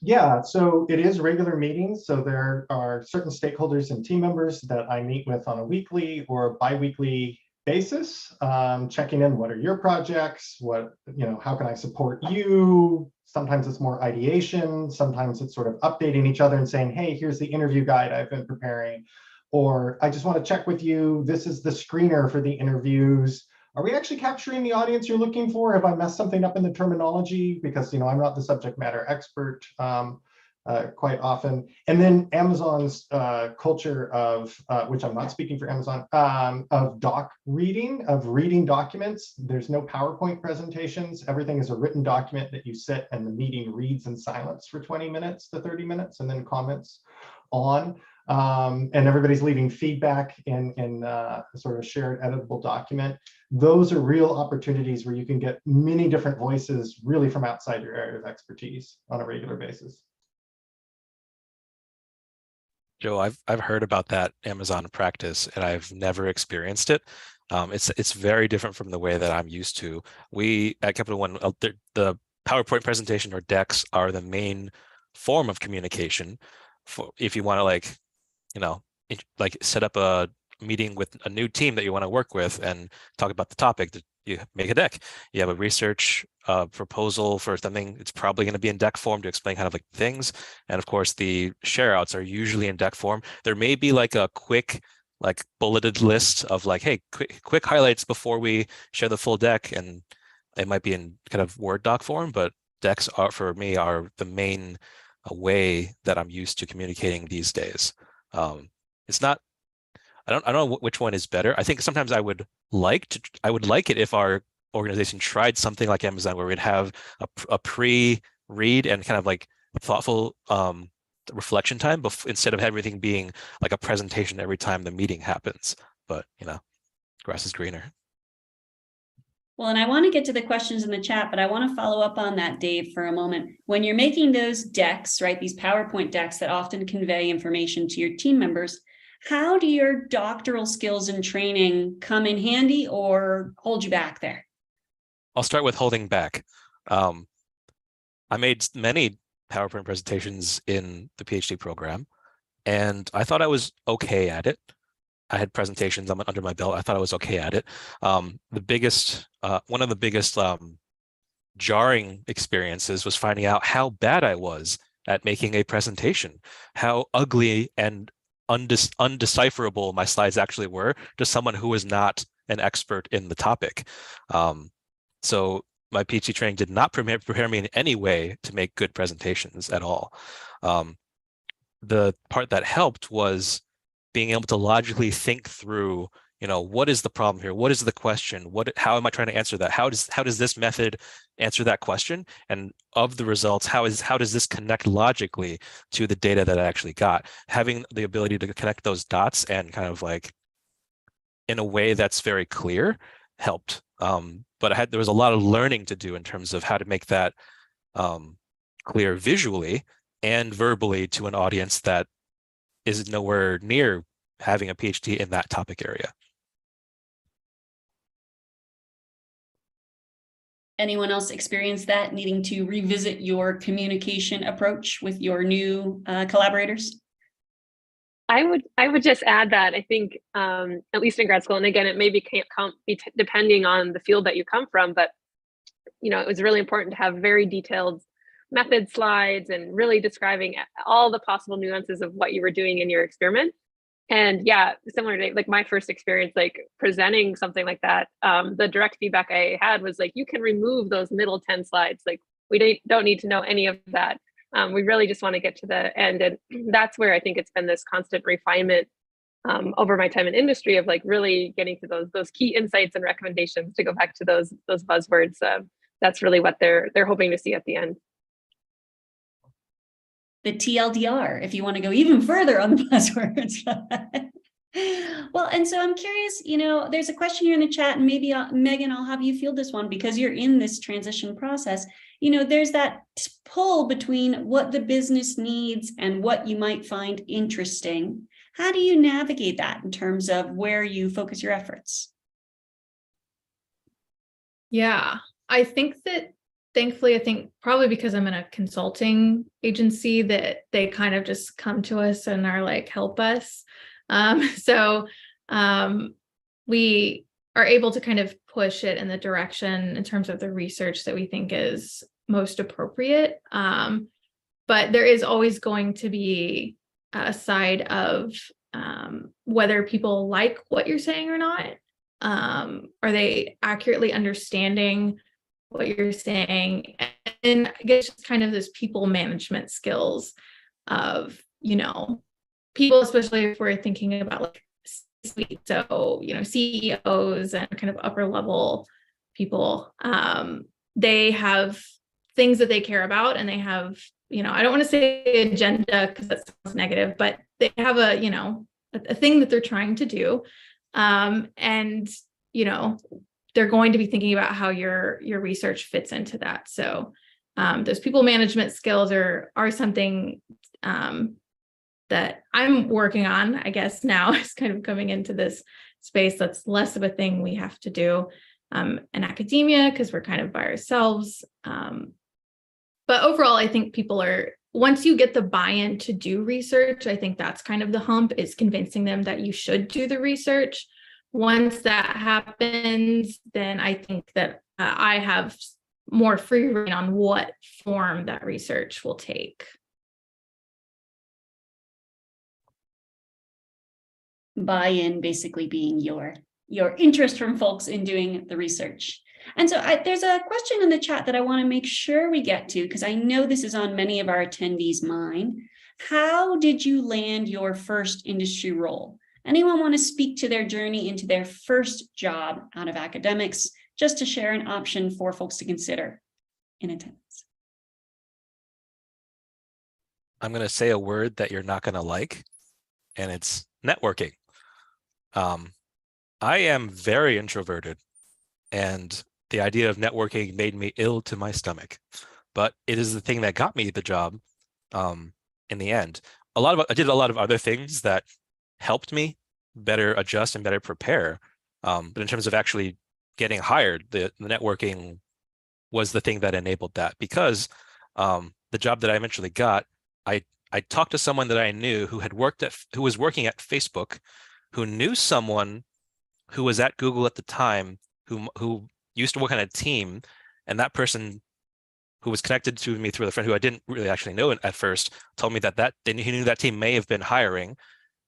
Yeah, so it is regular meetings. So there are certain stakeholders and team members that I meet with on a weekly or bi-weekly basis, checking in, what are your projects? How can I support you? Sometimes it's more ideation. Sometimes it's sort of updating each other and saying, hey, here's the interview guide I've been preparing. Or I just want to check with you. This is the screener for the interviews. Are we actually capturing the audience you're looking for? Have I messed something up in the terminology? Because I'm not the subject matter expert quite often. And then Amazon's culture of, which I'm not speaking for Amazon, of reading documents. There's no PowerPoint presentations. Everything is a written document that you sit and the meeting reads in silence for 20 minutes to 30 minutes and then comments on. And everybody's leaving feedback in sort of shared editable document. Those are real opportunities where you can get many different voices really from outside your area of expertise on a regular basis. Joe, I've heard about that Amazon practice and I've never experienced it. It's very different from the way that I'm used to. We at Capital One, the PowerPoint presentation or decks are the main form of communication. If you want to set up a meeting with a new team that you want to work with and talk about the topic, that you make a deck. You have a research proposal for something. It's probably going to be in deck form to explain kind of like things. And of course, the share outs are usually in deck form. There may be like a quick bulleted list of hey, quick highlights before we share the full deck, and it might be in kind of Word doc form, but decks are for me are the main way that I'm used to communicating these days. It's not, I don't know which one is better. I think sometimes I would like it if our organization tried something like Amazon, where we'd have a pre-read and kind of thoughtful reflection time instead of everything being like a presentation every time the meeting happens. But grass is greener. Well, and I want to get to the questions in the chat, but I want to follow up on that, Dave, for a moment. When you're making those decks, right, these PowerPoint decks that often convey information to your team members, how do your doctoral skills and training come in handy or hold you back there? I'll start with holding back. I made many PowerPoint presentations in the PhD program, and I thought I was okay at it. I had presentations under my belt. I thought I was okay at it. One of the biggest jarring experiences was finding out how bad I was at making a presentation, how ugly and undecipherable my slides actually were to someone who was not an expert in the topic. So my PhD training did not prepare me in any way to make good presentations at all. The part that helped was being able to logically think through, what is the problem here? What is the question? How am I trying to answer that? How does this method answer that question? And of the results, how does this connect logically to the data that I actually got? Having the ability to connect those dots and kind of in a way that's very clear helped. But there was a lot of learning to do in terms of how to make that clear visually and verbally to an audience that is nowhere near having a PhD in that topic area. Anyone else experience that, needing to revisit your communication approach with your new collaborators? I would just add that I think, at least in grad school, and again, it maybe can't be depending on the field that you come from, but it was really important to have very detailed method slides and really describing all the possible nuances of what you were doing in your experiment. And yeah, similar to my first experience, presenting something like that, the direct feedback I had was you can remove those middle 10 slides. We don't need to know any of that. We really just want to get to the end. And that's where I think it's been this constant refinement over my time in industry of like really getting to those key insights and recommendations, to go back to those buzzwords. That's really what they're hoping to see at the end. The TLDR, if you want to go even further on the buzzwords. Well, and so I'm curious, there's a question here in the chat, and maybe Megan, I'll have you field this one because you're in this transition process. There's that pull between what the business needs and what you might find interesting. How do you navigate that in terms of where you focus your efforts? Yeah, I think that thankfully, I think probably because I'm in a consulting agency, that they kind of just come to us and are like, help us. So we are able to kind of push it in the direction in terms of the research that we think is most appropriate. But there is always going to be a side of whether people like what you're saying or not. Are they accurately understanding what you're saying? And I guess just kind of this people management skills of, people, especially if we're thinking about like C-suite, so, CEOs and kind of upper level people, they have things that they care about, and they have, I don't want to say agenda because that sounds negative, but they have a thing that they're trying to do. And, they're going to be thinking about how your research fits into that. So those people management skills are something that I'm working on, I guess now is kind of coming into this space that's less of a thing we have to do in academia because we're kind of by ourselves. But overall, I think people once you get the buy-in to do research, I think that's kind of the hump, is convincing them that you should do the research. Once that happens, then I think that I have more free rein on what form that research will take. Buy-in basically being your interest from folks in doing the research. And so there's a question in the chat that I want to make sure we get to, because I know this is on many of our attendees' mind. How did you land your first industry role? Anyone want to speak to their journey into their first job out of academics, just to share an option for folks to consider in attendance? I'm going to say a word that you're not going to like, and it's networking. I am very introverted, and the idea of networking made me ill to my stomach, but it is the thing that got me the job in the end. I did a lot of other things that helped me better adjust and better prepare. But in terms of actually getting hired, the networking was the thing that enabled that, because the job that I eventually got, I talked to someone that I knew who was working at Facebook, who knew someone who was at Google at the time, who used to work on a team, and that person who was connected to me through a friend who I didn't really actually know at first told me that he knew that team may have been hiring,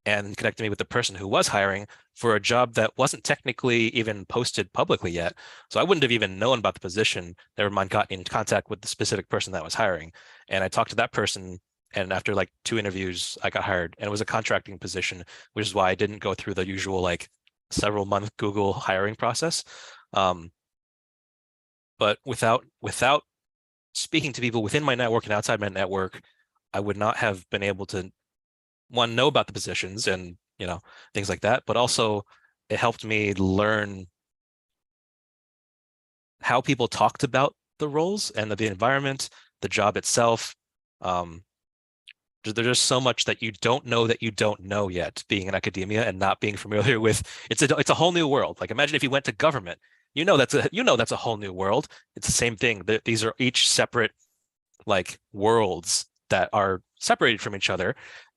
and connected me with the person who was hiring for a job that wasn't technically even posted publicly yet. So I wouldn't have even known about the position, never mind got in contact with the specific person that was hiring. And I talked to that person, and after like 2 interviews, I got hired, and it was a contracting position, which is why I didn't go through the usual like several month Google hiring process. But without speaking to people within my network and outside my network, I would not have been able to, one, know about the positions and things like that, but also it helped me learn how people talked about the roles and the environment, the job itself. There's just so much that you don't know yet, being in academia and not being familiar with. It's a whole new world. Like, imagine if you went to government, that's a whole new world. It's the same thing. These are each separate like worlds that are separated from each other.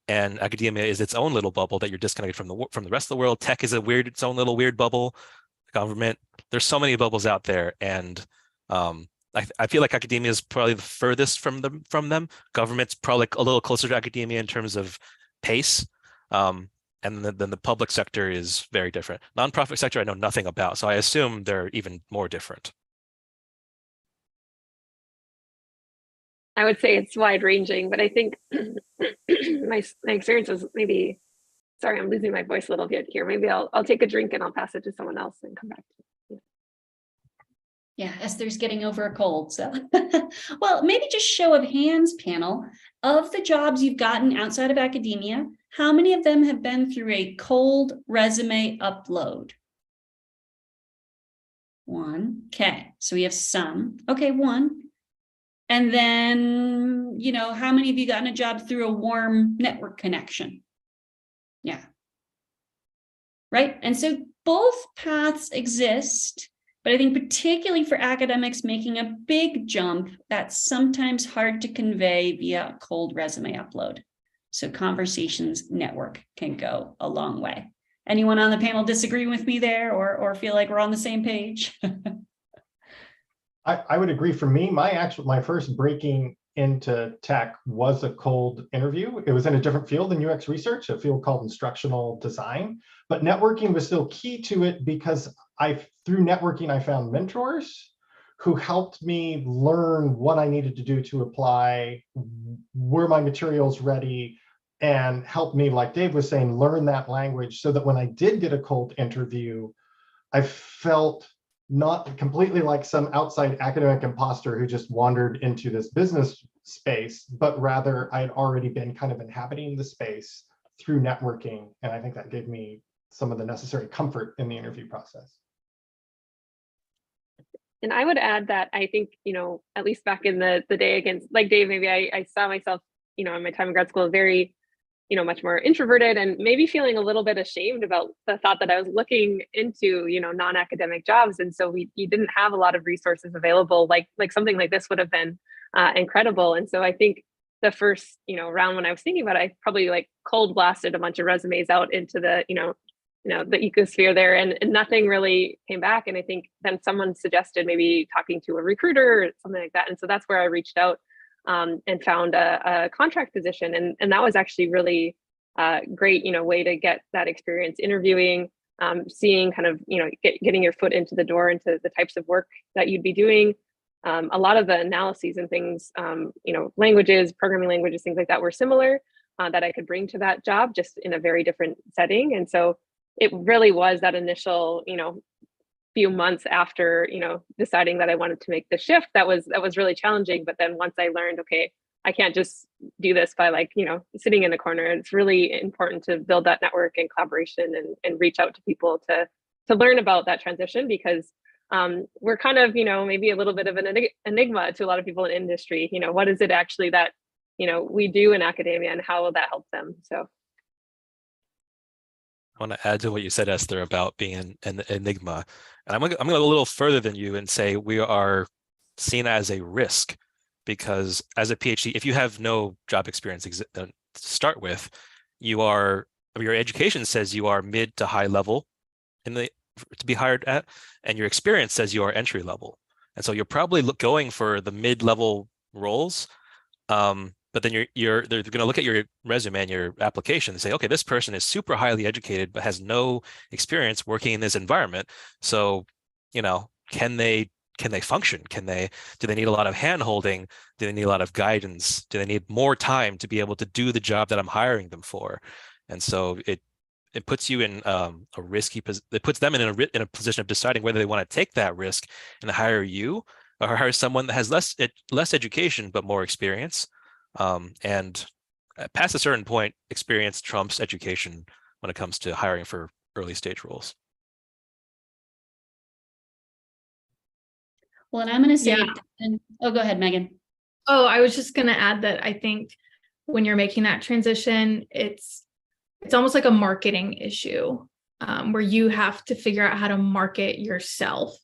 And academia is its own little bubble that you're disconnected from the rest of the world. Tech is its own little weird bubble. Government, there's so many bubbles out there, and I feel like academia is probably the furthest from them. Government's probably a little closer to academia in terms of pace, and then the public sector is very different. Nonprofit sector I know nothing about, so I assume they're even more different. I would say it's wide ranging, but I think my experience was maybe, sorry, I'm losing my voice a little bit here. Maybe I'll take a drink and I'll pass it to someone else and come back to you. Yeah, Esther's getting over a cold. So, well, maybe just show of hands panel of the jobs you've gotten outside of academia. How many of them have been through a cold resume upload? One. Okay, so we have some. Okay, one. And then, how many of you gotten a job through a warm network connection? Yeah. Right. And so both paths exist, but I think particularly for academics making a big jump, that's sometimes hard to convey via a cold resume upload. So conversations network can go a long way. Anyone on the panel disagree with me there or feel like we're on the same page? I would agree. For me, my first breaking into tech was a cold interview. It was in a different field than UX research, a field called instructional design, but networking was still key to it because through networking, I found mentors who helped me learn what I needed to do to apply, were my materials ready, and helped me, like Dave was saying, learn that language so that when I did get a cold interview, I felt not completely like some outside academic imposter who just wandered into this business space, but rather I'd already been kind of inhabiting the space through networking. And I think that gave me some of the necessary comfort in the interview process. And I would add that I think, at least back in the day, against like Dave, maybe I saw myself, in my time in grad school, very, much more introverted and maybe feeling a little bit ashamed about the thought that I was looking into, non-academic jobs. And so you didn't have a lot of resources available, like something like this would have been incredible. And so I think the first, round when I was thinking about it, I probably like cold blasted a bunch of resumes out into the, the ecosphere there, and nothing really came back. And I think then someone suggested maybe talking to a recruiter or something like that. And so that's where I reached out and found a contract position. And that was actually really great, way to get that experience interviewing, seeing kind of, getting your foot into the door into the types of work that you'd be doing. A lot of the analyses and things, languages, programming languages, things like that were similar that I could bring to that job, just in a very different setting. And so it really was that initial, few months after, deciding that I wanted to make the shift, that was really challenging. But then once I learned, okay, I can't just do this by sitting in the corner. It's really important to build that network and collaboration and reach out to people to learn about that transition, because we're kind of, maybe a little bit of an enigma to a lot of people in industry. What is it actually that, we do in academia, and how will that help them? So I want to add to what you said, Esther, about being an enigma. And I'm going to go a little further than you and say we are seen as a risk, because as a PhD, if you have no job experience to start with, your education says you are mid to high level to be hired at, and your experience says you are entry level. And so you're probably going for the mid-level roles. But then they're going to look at your resume and your application and say, okay, this person is super highly educated, but has no experience working in this environment. So, can they function? Do they need a lot of hand-holding? Do they need a lot of guidance? Do they need more time to be able to do the job that I'm hiring them for? And so it puts you in a risky, it puts them in a position of deciding whether they want to take that risk and hire you or hire someone that has less education, but more experience. And past a certain point, experience trumps education when it comes to hiring for early stage roles. Well, and I'm going to say, Yeah. Go ahead, Megan. Oh, I was just going to add that I think when you're making that transition, it's almost like a marketing issue, where you have to figure out how to market yourself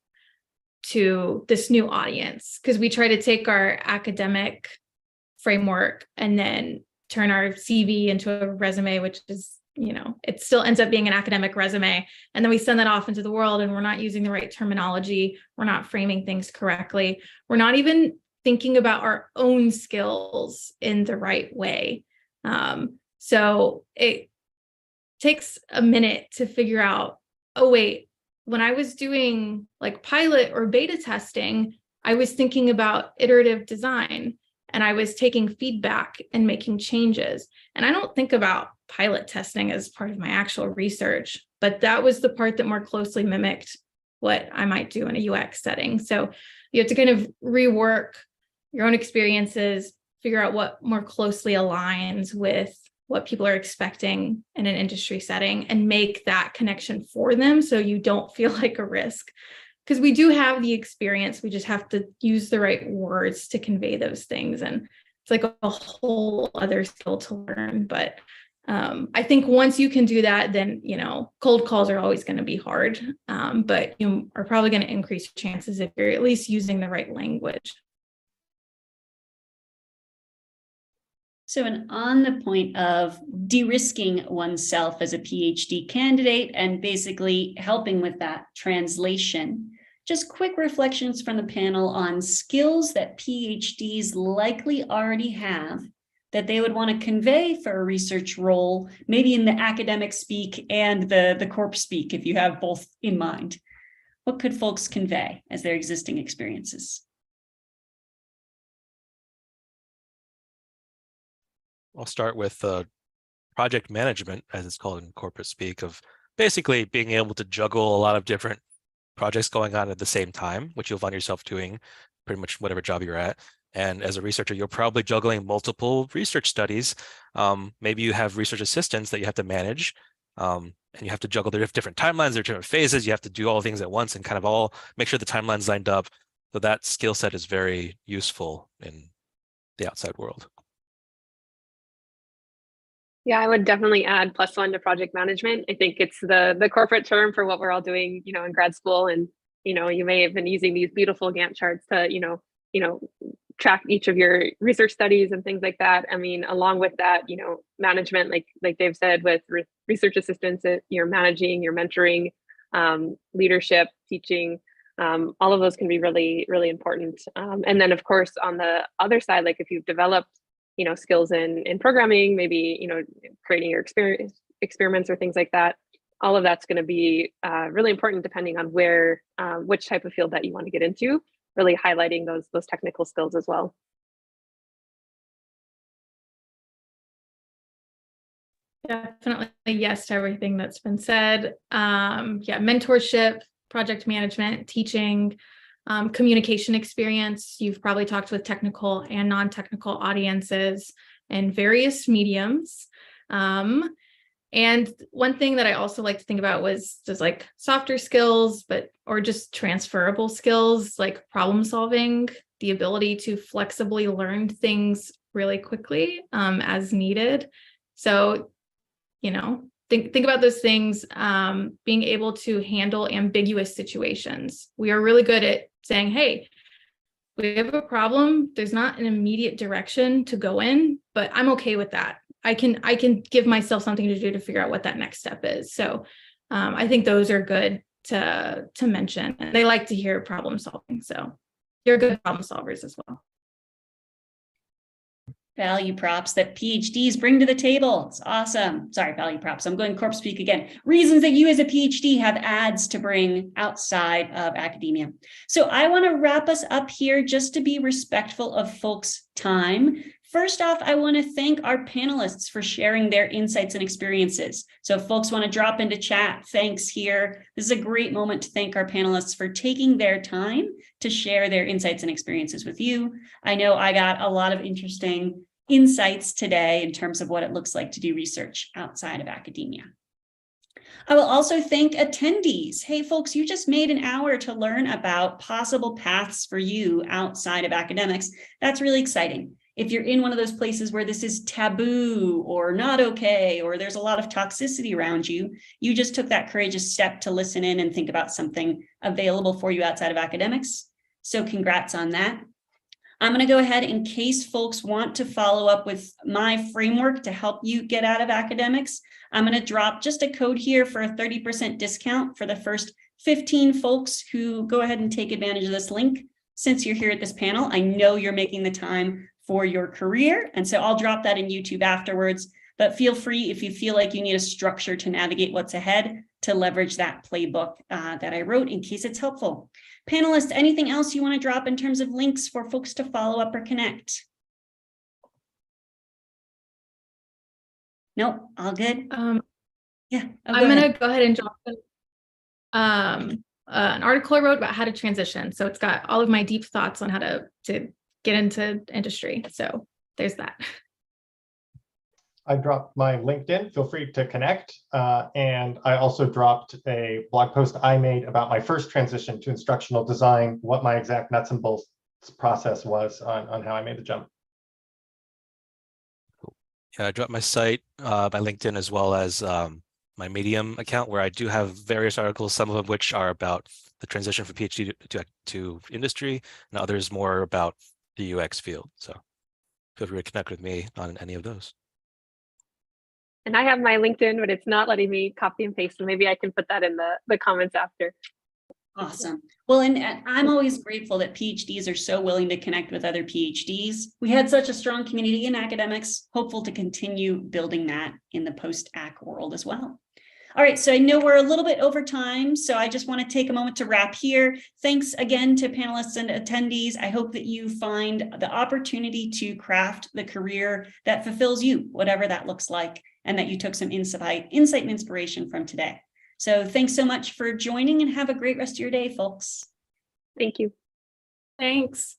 to this new audience. Because we try to take our academic framework and then turn our CV into a resume, which is, it still ends up being an academic resume. And then we send that off into the world, and we're not using the right terminology. We're not framing things correctly. We're not even thinking about our own skills in the right way. So it takes a minute to figure out, oh, wait, when I was doing like pilot or beta testing, I was thinking about iterative design. and I was taking feedback and making changes. And I don't think about pilot testing as part of my actual research, but that was the part that more closely mimicked what I might do in a UX setting. So you have to kind of rework your own experiences, figure out what more closely aligns with what people are expecting in an industry setting, and make that connection for them so you don't feel like a risk. Because we do have the experience, we just have to use the right words to convey those things. And it's like a whole other skill to learn. But I think once you can do that, then, cold calls are always going to be hard, but you are probably going to increase your chances if you're at least using the right language. So, and on the point of de-risking oneself as a PhD candidate and basically helping with that translation, just quick reflections from the panel on skills that PhDs likely already have that they would want to convey for a research role, maybe in the academic speak and the corp speak, if you have both in mind. What could folks convey as their existing experiences? I'll start with project management, as it's called in corporate speak, of basically being able to juggle a lot of different projects going on at the same time, which you'll find yourself doing pretty much whatever job you're at. And as a researcher, you're probably juggling multiple research studies. Maybe you have research assistants that you have to manage, and you have to juggle their different timelines, their different phases. You have to do all things at once and kind of all make sure the timeline's lined up. So that skill set is very useful in the outside world. Yeah, I would definitely add +1 to project management. I think it's the corporate term for what we're all doing, in grad school. And, you may have been using these beautiful Gantt charts to, track each of your research studies and things like that. I mean, along with that, management, like Dave said, with research assistants, you're managing, you're mentoring, leadership, teaching, all of those can be really, really important. And then of course, on the other side, like if you've developed skills in programming, maybe, creating your experiments or things like that. All of that's going to be really important depending on which type of field that you want to get into, really highlighting those technical skills as well. Definitely yes to everything that's been said. Mentorship, project management, teaching, communication experience. You've probably talked with technical and non-technical audiences in various mediums. And one thing that I also like to think about was just like softer skills, or just transferable skills like problem solving, the ability to flexibly learn things really quickly as needed. So, think about those things, being able to handle ambiguous situations. We are really good at saying, hey, we have a problem. There's not an immediate direction to go in, but I'm okay with that. I can give myself something to do to figure out what that next step is. So I think those are good to mention. And they like to hear problem solving. So you're good problem solvers as well. Value props that PhDs bring to the table. It's awesome. Sorry, value props. I'm going corp speak again. Reasons that you as a PhD have ads to bring outside of academia. So I want to wrap us up here just to be respectful of folks' time. First off, I want to thank our panelists for sharing their insights and experiences. So if folks want to drop into chat, thanks here. This is a great moment to thank our panelists for taking their time to share their insights and experiences with you. I know I got a lot of interesting insights today in terms of what it looks like to do research outside of academia. I will also thank attendees. Hey, folks, you just made an hour to learn about possible paths for you outside of academics. That's really exciting. If you're in one of those places where this is taboo or not okay, or there's a lot of toxicity around you, you just took that courageous step to listen in and think about something available for you outside of academics. So congrats on that. I'm going to go ahead in case folks want to follow up with my framework to help you get out of academics. I'm going to drop just a code here for a 30% discount for the first 15 folks who go ahead and take advantage of this link. Since you're here at this panel, I know you're making the time for your career. And so I'll drop that in YouTube afterwards, but feel free if you feel like you need a structure to navigate what's ahead to leverage that playbook that I wrote in case it's helpful. Panelists, anything else you want to drop in terms of links for folks to follow up or connect? Nope, all good. Yeah. Oh, I'm ahead. gonna go ahead and drop an article I wrote about how to transition. So it's got all of my deep thoughts on how to get into industry. So there's that. I dropped my LinkedIn. Feel free to connect. And I also dropped a blog post I made about my first transition to instructional design, what my exact nuts and bolts process was on how I made the jump. Yeah, I dropped my site, my LinkedIn, as well as my Medium account, where I do have various articles, some of them which are about the transition from PhD to industry, and others more about the UX field. So feel free to connect with me on any of those. And I have my LinkedIn, but it's not letting me copy and paste. So maybe I can put that in the comments after. Awesome. Well, and I'm always grateful that PhDs are so willing to connect with other PhDs. We had such a strong community in academics, hopeful to continue building that in the post-ac world as well. All right, so I know we're a little bit over time, so I just want to take a moment to wrap here. Thanks again to panelists and attendees. I hope that you find the opportunity to craft the career that fulfills you, whatever that looks like, and that you took some insight and inspiration from today. So thanks so much for joining, and have a great rest of your day, folks. Thank you. Thanks.